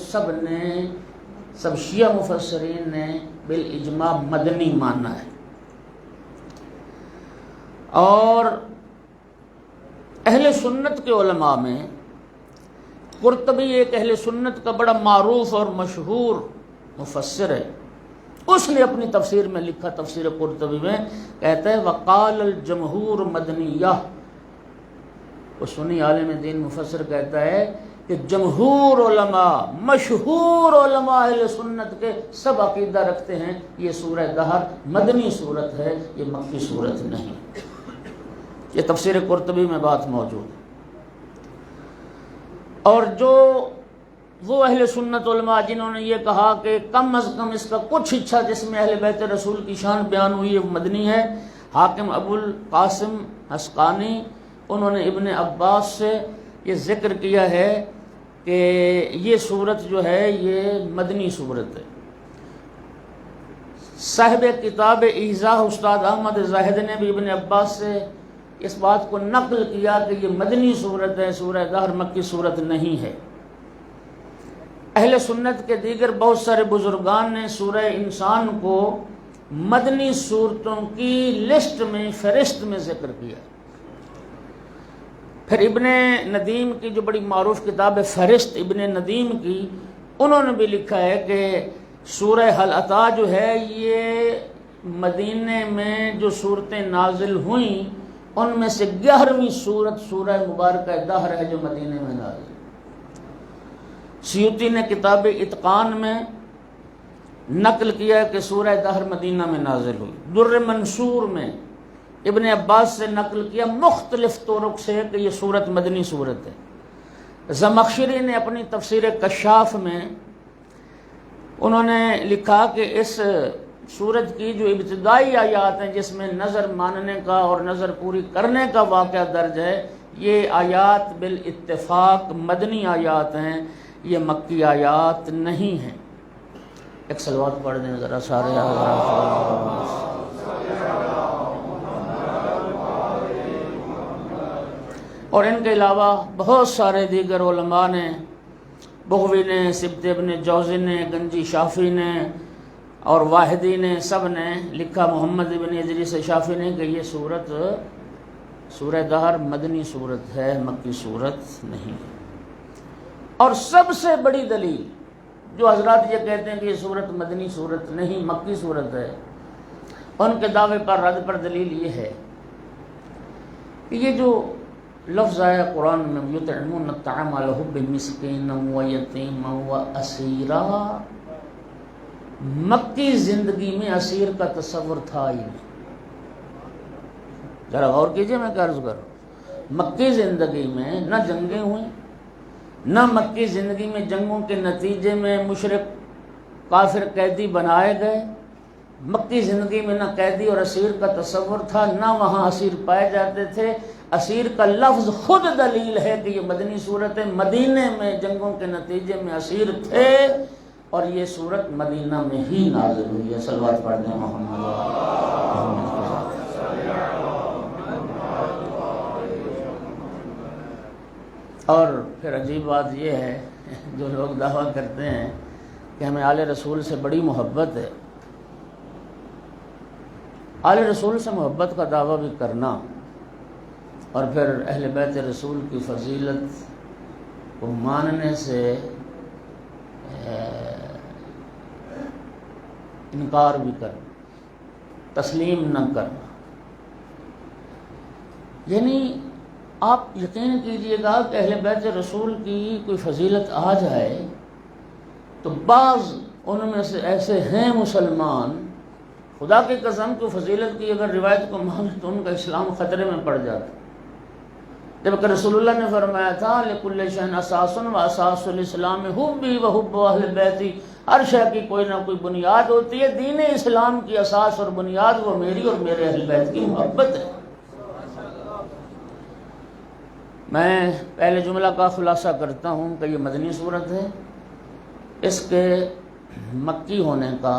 سب شیعہ مفسرین نے بالاجماع مدنی مانا ہے۔ اور اہل سنت کے علماء میں قرطبی ایک اہل سنت کا بڑا معروف اور مشہور مفسر ہے، اس نے اپنی تفسیر میں لکھا، تفسیر قرطبی میں کہتا ہے وقال الجمہور مدنیہ، وہ سنی عالم دین مفسر کہتا ہے کہ جمہور علماء، مشہور علماء اہل سنت کے سب عقیدہ رکھتے ہیں یہ سورہ دہر مدنی صورت ہے، یہ مکی صورت نہیں۔ یہ تفسیر قرطبی میں بات موجود ہے۔ اور جو وہ اہل سنت علماء جنہوں نے یہ کہا کہ کم از کم اس کا کچھ حصہ جس میں اہل بیت رسول کی شان بیان ہوئی ہے وہ مدنی ہے، حاکم ابو القاسم حسقانی، انہوں نے ابن عباس سے یہ ذکر کیا ہے کہ یہ صورت جو ہے یہ مدنی صورت ہے۔ صاحب کتاب ایضاح استاد احمد زاہد نے بھی ابن عباس سے اس بات کو نقل کیا کہ یہ مدنی صورت ہے، سورہ دہر مکی صورت نہیں ہے۔ اہل سنت کے دیگر بہت سارے بزرگان نے سورہ انسان کو مدنی صورتوں کی لسٹ میں، فہرست میں ذکر کیا۔ پھر ابن ندیم کی جو بڑی معروف کتاب ہے فہرست ابن ندیم کی، انہوں نے بھی لکھا ہے کہ سورہ حل عطا جو ہے یہ مدینے میں جو صورتیں نازل ہوئیں ان میں سے 11ویں سورت سورہ مبارکہ دہر ہے جو مدینے میں نازل۔ سیوطی نے کتاب اتقان میں نقل کیا ہے کہ سورہ دہر مدینہ میں نازل ہوئی۔ در منصور میں ابن عباس سے نقل کیا مختلف طرق سے کہ یہ سورت مدنی سورت ہے۔ زمخشری نے اپنی تفسیر کشاف میں انہوں نے لکھا کہ اس سورت کی جو ابتدائی آیات ہیں جس میں نظر ماننے کا اور نظر پوری کرنے کا واقعہ درج ہے، یہ آیات بالاتفاق مدنی آیات ہیں، یہ مکی آیات نہیں ہیں۔ ایک صلوات پڑھ دیں ذرا سارے اور ان کے علاوہ بہت سارے دیگر علماء نے، بغوی نے، سبت ابن جوزی نے، گنجی شافی نے اور واحدی نے، سب نے لکھا، محمد ابن ادریس شافی نے، کہ یہ سورت سورہ دہر مدنی سورت ہے، مکی سورت نہیں۔ اور سب سے بڑی دلیل جو حضرات یہ کہتے ہیں کہ یہ سورت مدنی سورت نہیں مکی سورت ہے، ان کے دعوے پر رد پر دلیل یہ ہے کہ یہ جو لفظ آیا قرآن میں یطعمون الطعام علی حب مسکینا و یتیما و اسیرا، مکی زندگی میں اسیر کا تصور تھا ہی نہیں۔ ذرا غور کیجئے، میں کیا عرض کروں، مکی زندگی میں نہ جنگیں ہوئیں، نہ مکی زندگی میں جنگوں کے نتیجے میں مشرک کافر قیدی بنائے گئے، مکی زندگی میں نہ قیدی اور اسیر کا تصور تھا، نہ وہاں اسیر پائے جاتے تھے۔ اسیر کا لفظ خود دلیل ہے کہ یہ مدنی صورت ہے، مدینے میں جنگوں کے نتیجے میں اسیر تھے اور یہ صورت مدینہ میں ہی نازل ہوئی ہے۔ صلوات پڑھنے محمد اور پھر عجیب بات یہ ہے، جو لوگ دعویٰ کرتے ہیں کہ ہمیں آل رسول سے بڑی محبت ہے، آل رسول سے محبت کا دعویٰ بھی کرنا اور پھر اہل بیت رسول کی فضیلت کو ماننے سے انکار بھی کرنا، تسلیم نہ کرنا، یعنی آپ یقین کیجئے گا کہ اہل بیت رسول کی کوئی فضیلت آ جائے تو بعض ان میں سے ایسے ہیں مسلمان، خدا کی قسم کو فضیلت کی اگر روایت کو مان تو ان کا اسلام خطرے میں پڑ جاتا، جبکہ رسول اللہ نے فرمایا تھا لِكُلِّ شَيْءٍ أَسَاسٌ وَأَسَاسُ الْإِسْلَامِ حُبِّي وَحُبُّ أَهْلِ بَيْتِي، ہر شے کی کوئی نہ کوئی بنیاد ہوتی ہے، دین اسلام کی اساس اور بنیاد وہ میری اور میرے اہل بیت کی محبت ہے۔ میں پہلے جملہ کا خلاصہ کرتا ہوں کہ یہ مدنی صورت ہے، اس کے مکی ہونے کا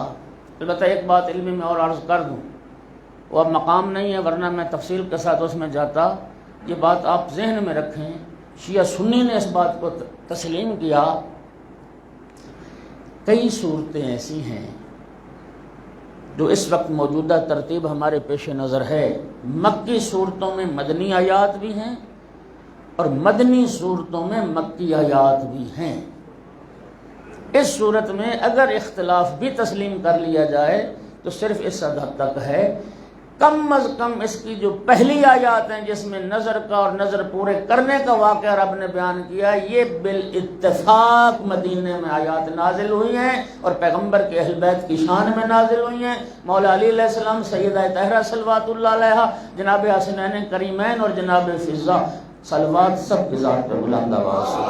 البتہ ایک بات علمی میں اور عرض کر دوں، وہ اب مقام نہیں ہے ورنہ میں تفصیل کے ساتھ اس میں جاتا، یہ بات آپ ذہن میں رکھیں، شیعہ سنی نے اس بات کو تسلیم کیا، کئی صورتیں ایسی ہیں جو اس وقت موجودہ ترتیب ہمارے پیش نظر ہے، مکی صورتوں میں مدنی آیات بھی ہیں اور مدنی صورتوں میں مکی آیات بھی ہیں۔ اس صورت میں اگر اختلاف بھی تسلیم کر لیا جائے تو صرف اس حد تک ہے، کم از کم اس کی جو پہلی آیات ہیں جس میں نظر کا اور نظر پورے کرنے کا واقعہ رب نے بیان کیا، یہ بالاتفاق مدینے میں آیات نازل ہوئی ہیں اور پیغمبر کے اہل بیت کی شان میں نازل ہوئی ہیں۔ مولا علی علیہ السلام، سیدہ طاہرہ صلوات اللہ علیہا، جناب حسنین کریمین اور جناب فضہ صلوات سب کی ذات پہ بلند آواز سے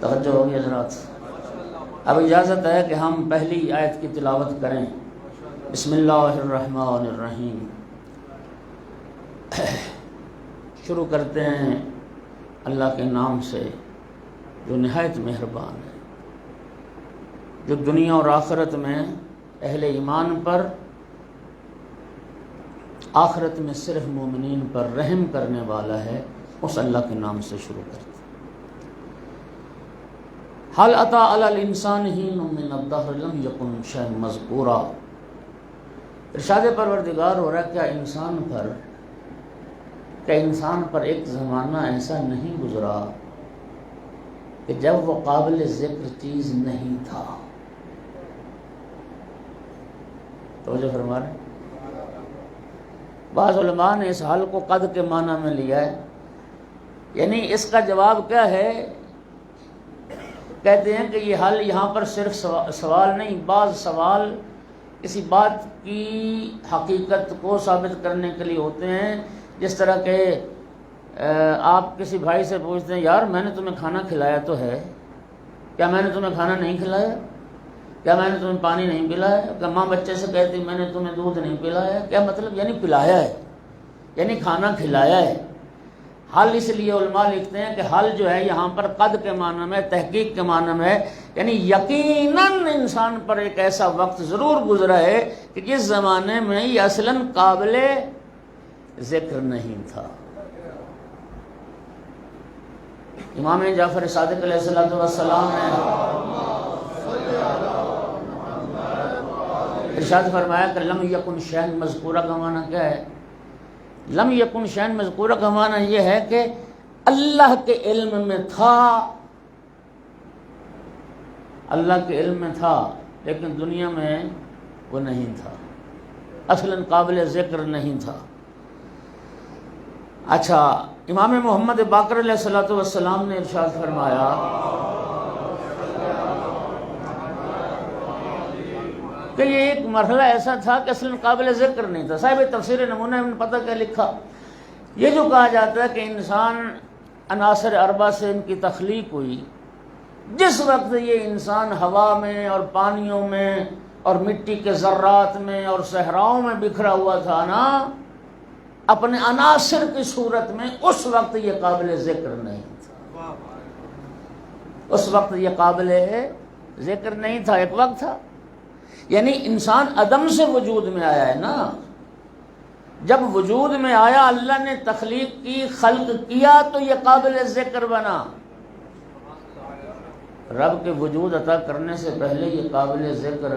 توجہ ہوگی حضرات۔ اب اجازت ہے کہ ہم پہلی آیت کی تلاوت کریں۔ بسم اللہ الرحمن الرحیم۔ شروع کرتے ہیں اللہ کے نام سے جو نہایت مہربان ہے، جو دنیا اور آخرت میں اہل ایمان پر، آخرت میں صرف مومنین پر رحم کرنے والا ہے، اس اللہ کے نام سے شروع کرتے ہیں۔ حل اتی علی الانسان حین من الدہر لم یکن شیئا مذکورا۔ ارشاد پروردگار ہو رہا کیا انسان پر ایک زمانہ ایسا نہیں گزرا کہ جب وہ قابل ذکر چیز نہیں تھا۔ توجہ فرما رہے ہیں۔ بعض علماء نے اس حل کو قد کے معنی میں لیا ہے، یعنی اس کا جواب کیا ہے؟ کہتے ہیں کہ یہ حل یہاں پر صرف سوال نہیں، بعض سوال کسی بات کی حقیقت کو ثابت کرنے کے لیے ہوتے ہیں، جس طرح کہ آپ کسی بھائی سے پوچھتے ہیں یار میں نے تمہیں کھانا کھلایا تو ہے، کیا میں نے تمہیں کھانا نہیں کھلایا؟ کیا میں نے تمہیں پانی نہیں پلایا؟ کیا ماں بچے سے کہتی میں نے تمہیں دودھ نہیں پلایا؟ کیا مطلب؟ یعنی پلایا ہے، یعنی کھانا کھلایا ہے۔ حل اس لیے علماء لکھتے ہیں کہ حل جو ہے یہاں پر قد کے معنی میں، تحقیق کے معنی میں، یعنی یقیناً انسان پر ایک ایسا وقت ضرور گزرا ہے کہ جس زمانے میں یہ اصلاً قابل ذکر نہیں تھا۔ امام جعفر صادق علیہ السلام نے ارشاد فرمایا کہ لم یکن شیئن مذکورہ کا معنی کیا ہے؟ لم یکن شیئن مذکورہ کا معنی یہ ہے کہ اللہ کے علم میں تھا، اللہ کے علم میں تھا لیکن دنیا میں وہ نہیں تھا، اصلاً قابل ذکر نہیں تھا۔ اچھا، امام محمد باقر علیہ السلام نے ارشاد فرمایا کہ یہ ایک مرحلہ ایسا تھا کہ اصلاً قابل ذکر نہیں تھا۔ صاحب تفسیر نمونہ میں پتہ کیا لکھا؟ یہ جو کہا جاتا ہے کہ انسان عناصر اربع سے ان کی تخلیق ہوئی، جس وقت یہ انسان ہوا میں اور پانیوں میں اور مٹی کے ذرات میں اور صحراؤں میں بکھرا ہوا تھا نا، اپنے عناصر کی صورت میں، اس وقت یہ قابل ذکر نہیں تھا، اس وقت یہ قابل ذکر نہیں تھا، ایک وقت تھا۔ یعنی انسان عدم سے وجود میں آیا ہے نا، جب وجود میں آیا اللہ نے تخلیق کی، خلق کیا تو یہ قابل ذکر بنا۔ رب کے وجود عطا کرنے سے پہلے یہ قابل ذکر،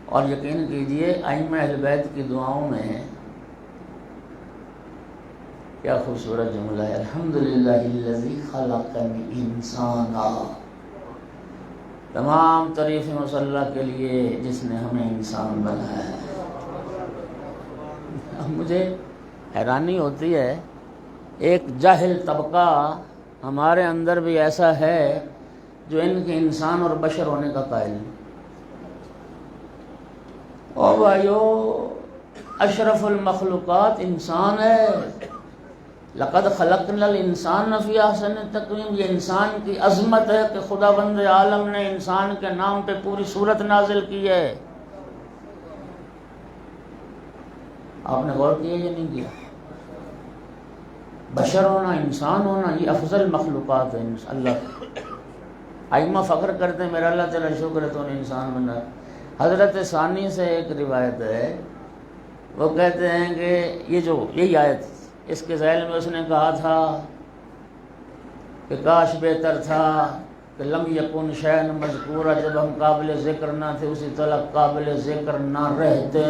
اور یقین کیجئے ائمہ اہل بیت کی دعاؤں میں کیا خوبصورت جملہ ہے، الحمدللہ الذی خلقنی انسانا، تمام تعریفیں اس اللہ کے لیے جس نے ہمیں انسان بنایا ہے۔ مجھے حیرانی ہوتی ہے، ایک جاہل طبقہ ہمارے اندر بھی ایسا ہے جو ان کے انسان اور بشر ہونے کا قائل ہے۔ او بھائیو، اشرف المخلوقات انسان ہے، لقد خلقنا الانسان فی احسن تقویم، یہ انسان کی عظمت ہے کہ خدا بند عالم نے انسان کے نام پہ پوری صورت نازل کی ہے۔ آپ نے غور کیا یا نہیں کیا؟ بشر ہونا، انسان ہونا، یہ افضل مخلوقات ہے اللہ۔ ائمہ فخر کرتے ہیں میرا اللہ تعالیٰ شکر ہے تو نے انسان بنا۔ حضرت ثانی سے ایک روایت ہے، وہ کہتے ہیں کہ یہی آیت، اس کے ذیل میں اس نے کہا تھا کہ کاش بہتر تھا کہ لم یکن شیئن مذکورہ، جب ہم قابل ذکر نہ تھے اسی طرح قابل ذکر نہ رہتے،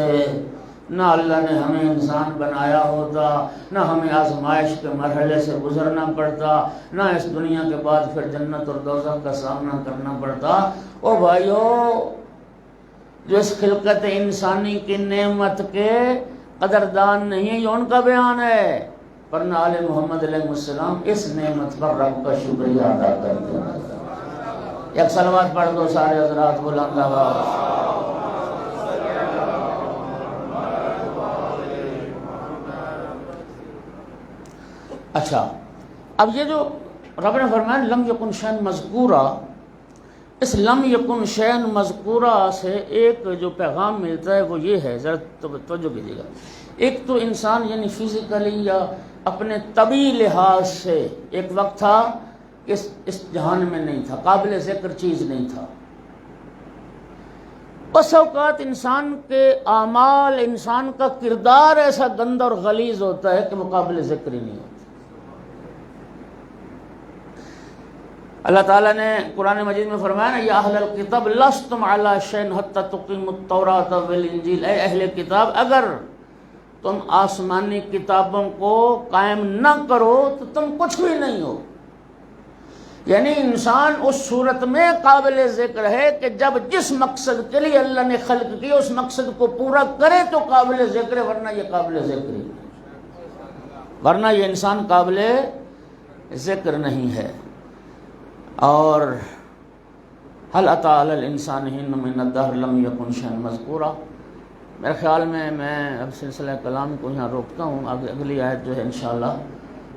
نہ اللہ نے ہمیں انسان بنایا ہوتا، نہ ہمیں آزمائش کے مرحلے سے گزرنا پڑتا، نہ اس دنیا کے بعد پھر جنت اور دوزخ کا سامنا کرنا پڑتا۔ او بھائیو، جو اس خلقت انسانی کی نعمت کے قدردان نہیں ہے، یہ ان کا بیان ہے، ورنہ آل محمد علیہ السلام اس نعمت پر رب کا شکریہ ادا کرتے ہیں۔ ایک صلوات پڑھ دو سارے حضرات، بلند آواز۔ اچھا، اب یہ جو رب نے فرمایا لم یکن شیئن مذکورہ، اس لم یکن شیئن مذکورہ سے ایک جو پیغام ملتا ہے وہ یہ ہے، ذرا توجہ کیجیے گا۔ ایک تو انسان یعنی فزیکلی یا اپنے طبعی لحاظ سے ایک وقت تھا کہ اس جہان میں نہیں تھا، قابل ذکر چیز نہیں تھا۔ بس اوقات انسان کے اعمال، انسان کا کردار ایسا گندا اور غلیظ ہوتا ہے کہ وہ قابل ذکر ہی نہیں ہوتا۔ اللہ تعالیٰ نے قرآن مجید میں فرمایا نا، یا اہل الکتاب لستم علی شیء حتی تقیموا التوراۃ والانجیل، اے اہل کتاب اگر تم آسمانی کتابوں کو قائم نہ کرو تو تم کچھ بھی نہیں ہو۔ یعنی انسان اس صورت میں قابل ذکر ہے کہ جب جس مقصد کے لیے اللہ نے خلق کی اس مقصد کو پورا کرے تو قابل ذکر ہے، ورنہ یہ قابل ذکر نہیں، ورنہ یہ انسان قابل ذکر نہیں ہے۔ اور هل اتى على الانسان حين من الدهر لم يكن شيئا مذكورا، میرے خیال میں اب سلسلہ کلام کو یہاں روکتا ہوں، اگلی آیت جو ہے انشاءاللہ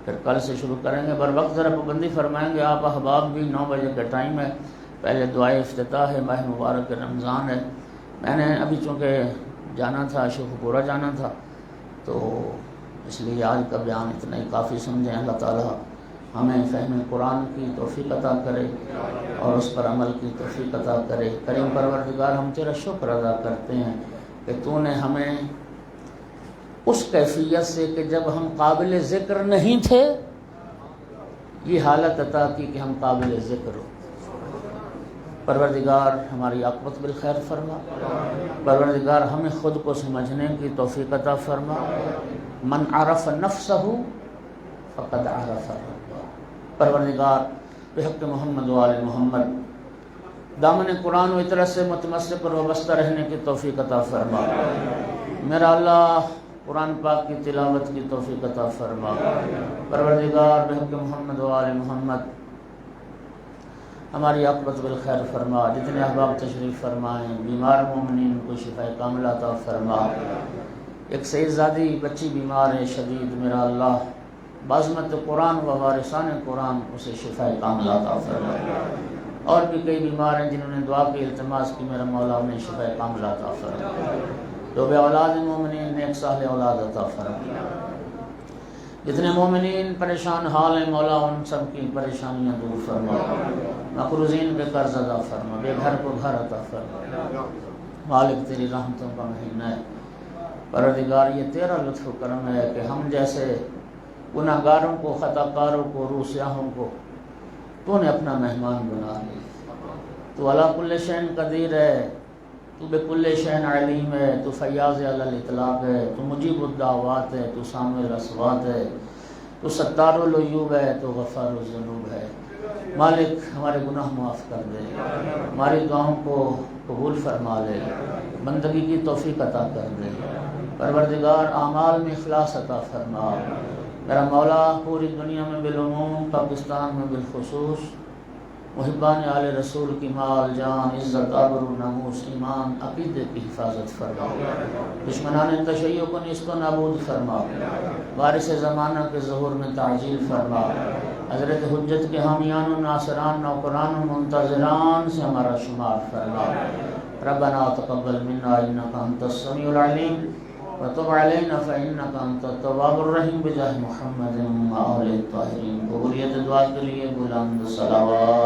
پھر کل سے شروع کریں گے۔ بر وقت ذرا پابندی فرمائیں گے آپ احباب بھی، 9 بجے کا ٹائم ہے، پہلے دعائے افتتاح ہے، ماہ مبارک رمضان ہے۔ میں نے ابھی چونکہ جانا تھا، شیخ پورا جانا تھا، تو اس لیے آج کا بیان اتنا ہی کافی سمجھیں۔ اللہ تعالیٰ ہمیں فہم قرآن کی توفیق عطا کرے اور اس پر عمل کی توفیق عطا کرے۔ کریم پروردگار، ہم تیرا شکر ادا کرتے ہیں کہ تو نے ہمیں اس کیفیت سے کہ جب ہم قابل ذکر نہیں تھے یہ حالت عطا کی کہ ہم قابل ذکر ہو۔ پروردگار ہماری عاقبت بالخیر فرما، پروردگار ہمیں خود کو سمجھنے کی توفیق عطا فرما۔ من عرف نفسہ فقد عرف ربہ۔ پروردگار بحق محمد و آل محمد دامن قرآن و اطرت سے متمسک اور وابستہ رہنے کی توفیق عطا فرما۔ میرا اللہ قرآن پاک کی تلاوت کی توفیق عطا فرما۔ پروردگار بحق محمد و آل محمد ہماری عاقبت بالخیر فرما۔ جتنے احباب تشریف فرمائیں، بیمار مومنین کو شفاء کاملہ عطا فرما۔ ایک سید زادی بچی بیمار ہے شدید، میرا اللہ بعظمت قرآن و وارثان قرآن اسے شفاء کاملہ عطا فرما۔ اور بھی کئی بیمار ہیں جنہوں نے دعا کی التماس کی، میرا مولا انہیں شفاء کاملہ عطا فرما۔ جو بے اولاد مومنین نیک صالح اولاد عطا فرما۔ جتنے مومنین پریشان حال ہیں مولا ان سب کی پریشانیاں دور فرما، مقروضین پہ قرض ادا فرما، بے گھر کو گھر عطا فرما۔ مالک تیری رحمتوں کا مہینہ ہے، پروردگار یہ تیرا لطف و کرم ہے کہ ہم جیسے گناہ گاروں کو، خطا کاروں کو، روح سیاہوں کو تو نے اپنا مہمان بنا لیا۔ تو علی کل شیء قدیر ہے، تو بکل شیء علیم ہے، تو فیاض علی الاطلاق ہے، تو مجیب الدعوات ہے، تو سامع الاصوات ہے، تو ستار العیوب ہے، تو غفار الذنوب ہے۔ مالک ہمارے گناہ معاف کر دے، ہماری دعاؤں کو قبول فرما لے، بندگی کی توفیق عطا کر دے۔ پروردگار اعمال میں اخلاص عطا فرما۔ میرا مولا پوری دنیا میں بالعموم، پاکستان میں بالخصوص محبان آل رسول کی مال، جان، عزت، آبرو، ناموس، ایمان، عقیدے کی حفاظت فرما۔ دشمنان تشیع کو نیست و نابود فرما۔ وارث زمانہ کے ظہور میں تعجیل فرما۔ حضرت حجت کے حامیان و ناصران، نوکران و منتظران سے ہمارا شمار فرما۔ ربنا تقبل منا انک انت السمیع العلیم وتب علینا فإنک انت التواب الرحیم بجاہ محمد و آل الطاہرین۔ قبولیت دعا کے لیے بلند صلوات۔